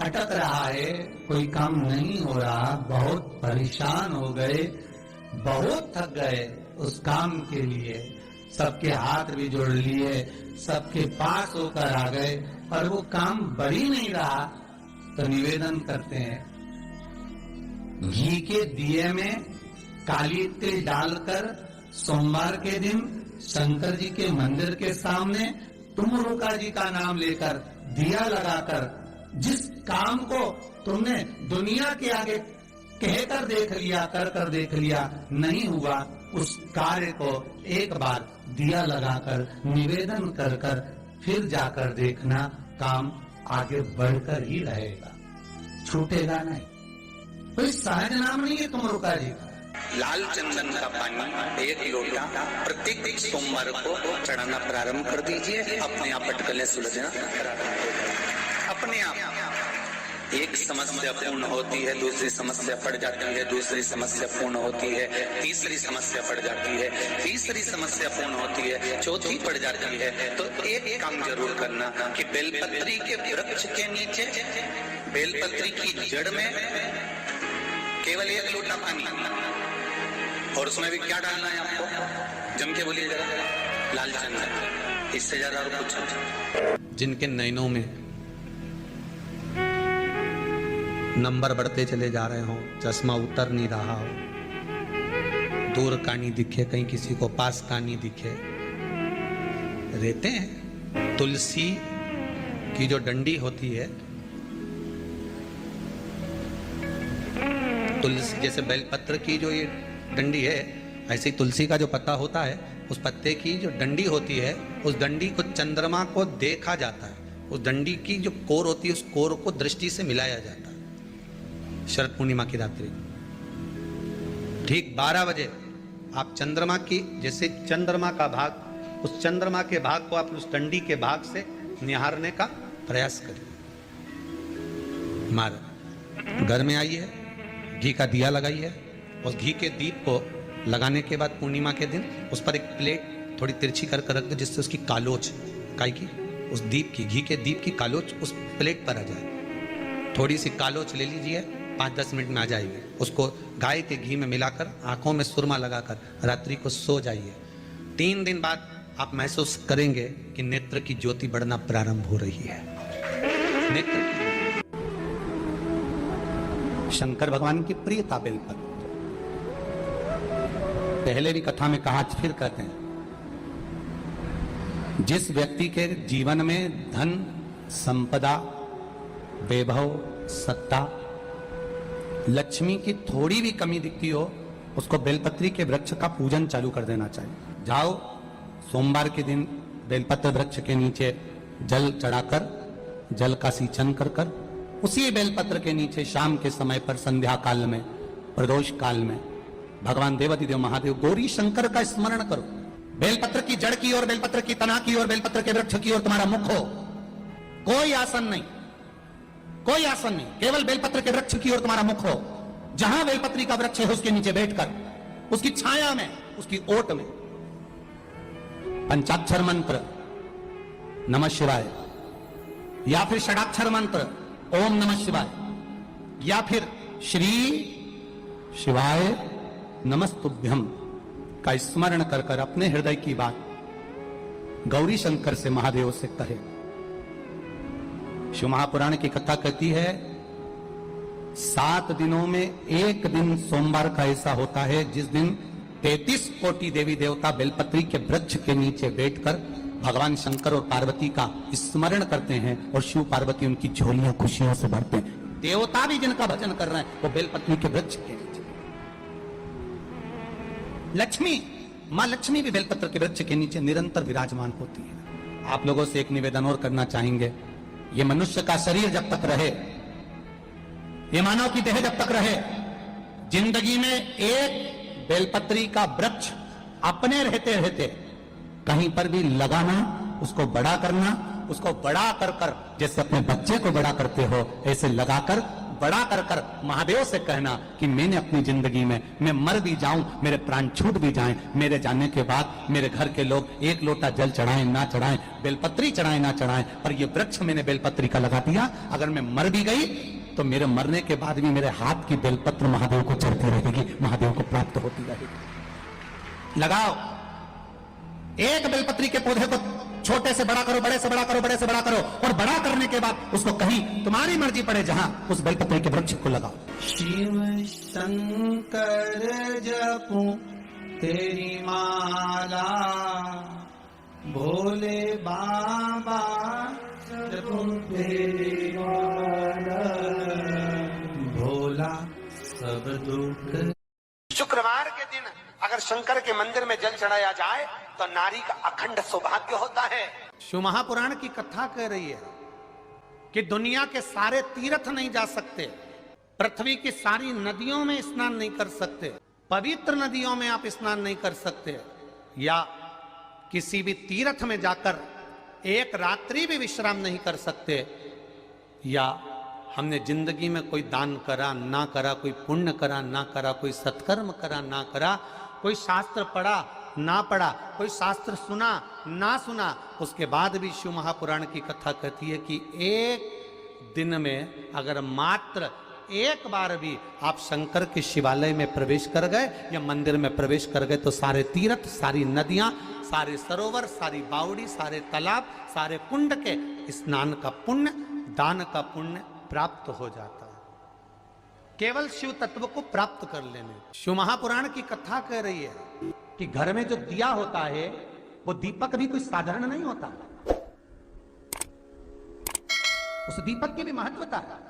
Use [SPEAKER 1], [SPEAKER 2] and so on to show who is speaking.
[SPEAKER 1] भटक रहा है, कोई काम नहीं हो रहा, बहुत परेशान हो गए, बहुत थक गए उस काम के लिए, सबके हाथ भी जोड़ लिए, सबके पास होकर आ गए, पर वो काम बढ़ ही नहीं रहा, तो निवेदन करते हैं, घी के दिए में काली तिल डालकर सोमवार के दिन शंकर जी के मंदिर के सामने तुमुरुका जी का नाम लेकर दिया लगाकर जिस काम को तुमने दुनिया के आगे कहकर देख लिया, कर देख लिया, नहीं हुआ, उस कार्य को एक बार दिया लगाकर निवेदन कर कर फिर जाकर देखना, काम आगे बढ़कर ही रहेगा, छूटेगा नहीं। कोई सहज नाम नहीं है तुमुरुका जी का।
[SPEAKER 2] लाल चंदन का पानी 1 लोटा प्रत्येक सोमवार को चढ़ाना प्रारंभ कर दीजिए, अपने आप अटकलें सुलझना अपने आप। एक समस्या पूर्ण होती है, दूसरी समस्या पड़ जाती है, दूसरी समस्या पूर्ण होती है, तीसरी समस्या पड़ जाती है, तीसरी समस्या पूर्ण होती है, चौथी पड़ जाती है। तो एक काम जरूर करना कि बेलपत्री के वृक्ष के नीचे, बेलपत्री की जड़ में केवल 1 लोटा पानी, और उसमें भी क्या डालना है आपको, जम के बोलिए जरा, लाल चंदन, इससे ज्यादा और कुछ।
[SPEAKER 3] जिनके नयनों में नंबर बढ़ते चले जा रहे हो, चश्मा उतर नहीं रहा हो, दूर का नहीं दिखे, कहीं किसी को पास का नहीं दिखे, रहते हैं। तुलसी की जो डंडी होती है, तुलसी जैसे बेलपत्र की जो ये डंडी है, ऐसे ही तुलसी का जो पत्ता होता है, उस पत्ते की जो डंडी होती है, उस डंडी को चंद्रमा को देखा जाता है, उस डंडी की जो कोर होती है, उस कोर को दृष्टि से मिलाया जाता है। शरद पूर्णिमा की रात्रि ठीक 12 बजे आप चंद्रमा की, जैसे चंद्रमा का भाग, उस चंद्रमा के भाग को आप उस डंडी के भाग से निहारने का प्रयास करिए। हमारे घर में आई है, घी का दिया लगाई है, उस घी के दीप को लगाने के बाद पूर्णिमा के दिन उस पर एक प्लेट थोड़ी तिरछी कर रख दो, जिससे उसकी कालोच, काय की, उस दीप की, घी के दीप की कालोच उस प्लेट पर आ जाए। थोड़ी सी कालोच ले लीजिए, 5-10 मिनट में आ जाएगी। उसको गाय के घी में मिलाकर आंखों में सुरमा लगाकर रात्रि को सो जाइए। 3 दिन बाद आप महसूस करेंगे कि नेत्र की ज्योति बढ़ना प्रारंभ हो रही है। नेत्र की शंकर भगवान की प्रियता बेलपत्र, पहले भी कथा में कहा, फिर कहते हैं, जिस व्यक्ति के जीवन में धन, संपदा, वैभव, सत्ता, लक्ष्मी की थोड़ी भी कमी दिखती हो, उसको बेलपत्री के वृक्ष का पूजन चालू कर देना चाहिए। जाओ सोमवार के दिन बेलपत्र वृक्ष के नीचे जल चढ़ाकर, जल का सिंचन कर कर, उसी बेलपत्र के नीचे शाम के समय पर, संध्या काल में, प्रदोष काल में भगवान देवाधिदेव महादेव गौरी शंकर का स्मरण करो। बेलपत्र की जड़ की ओर, बेलपत्र की तना की ओर, बेलपत्र के वृक्ष की ओर तुम्हारा मुख हो, कोई आसन नहीं, कोई आसन नहीं, केवल बेलपत्र के वृक्ष की ओर तुम्हारा मुख हो। जहां बेलपत्री का वृक्ष है उसके नीचे बैठकर, उसकी छाया में, उसकी ओट में पंचाक्षर मंत्र नमः शिवाय, या फिर षडाक्षर मंत्र ओम नमः शिवाय, या फिर श्री शिवाय नमस्तुभ्यम का स्मरण कर कर अपने हृदय की बात गौरी शंकर से, महादेव से कहे। शिव महापुराण की कथा कहती है, 7 दिनों में एक दिन सोमवार का ऐसा होता है जिस दिन 33 कोटि देवी देवता बेलपत्री के वृक्ष के नीचे बैठकर भगवान शंकर और पार्वती का स्मरण करते हैं, और शिव पार्वती उनकी झोलियां खुशियों से भरते हैं। देवता भी जिनका भजन कर रहे हैं वो बेलपत्री के वृक्ष के नीचे। लक्ष्मी, मां लक्ष्मी भी बेलपत्र के वृक्ष के नीचे निरंतर विराजमान होती है। आप लोगों से एक निवेदन और करना चाहेंगे, ये मनुष्य का शरीर जब तक रहे, ये मानव की देह जब तक रहे, जिंदगी में एक बेलपत्री का वृक्ष अपने रहते रहते कहीं पर भी लगाना, उसको बड़ा करना, उसको बड़ा कर कर, जैसे अपने बच्चे को बड़ा करते हो, ऐसे लगाकर बड़ा कर कर महादेव से कहना कि मैंने अपनी जिंदगी में, मैं मर भी जाऊं, मेरे प्राण छूट भी जाएं, मेरे जाने के बाद मेरे घर के लोग एक लोटा जल चढ़ाएं ना चढ़ाएं, बेलपत्री चढ़ाएं ना चढ़ाएं, पर ये वृक्ष मैंने बेलपत्री का लगा दिया, अगर मैं मर भी गई तो मेरे मरने के बाद भी मेरे हाथ की बेलपत्र महादेव को चढ़ती रहेगी, महादेव को प्राप्त होती रहेगी। लगाओ, एक बेलपत्री के पौधे को छोटे से बड़ा करो, बड़े से बड़ा करो, बड़े से बड़ा करो, और बड़ा करने के बाद उसको कहीं तुम्हारी मर्जी पड़े जहां, उस बेलपत्री के वृक्ष को लगाओ।
[SPEAKER 1] शिव शंकर जपूं तेरी माला, भोले बाबा जपूं तेरी माला, भोला सब दुख।
[SPEAKER 3] शुक्रवार के दिन अगर शंकर के मंदिर में जल चढ़ाया जाए तो नारी का अखंड सौभाग्य होता है। शिव महापुराण की कथा कह रही है कि दुनिया के सारे तीर्थ नहीं जा सकते, पृथ्वी की सारी नदियों में स्नान नहीं कर सकते, पवित्र नदियों में आप स्नान नहीं कर सकते, या किसी भी तीर्थ में जाकर एक रात्रि भी विश्राम नहीं कर सकते, या हमने जिंदगी में कोई दान करा ना करा, कोई पुण्य करा ना करा, कोई सत्कर्म करा ना करा, कोई शास्त्र पढ़ा ना पढ़ा, कोई शास्त्र सुना ना सुना, उसके बाद भी शिव महापुराण की कथा कहती है कि एक दिन में अगर मात्र एक बार भी आप शंकर के शिवालय में प्रवेश कर गए या मंदिर में प्रवेश कर गए तो सारे तीर्थ, सारी नदियां, सारे सरोवर, सारी बावड़ी, सारे तालाब, सारे कुंड के स्नान का पुण्य, दान का पुण्य प्राप्त हो जाता है, केवल शिव तत्व को प्राप्त कर लेने। शिव महापुराण की कथा कह रही है कि घर में जो दिया होता है वो दीपक भी कोई साधारण नहीं होता, उस दीपक की भी महत्वता है।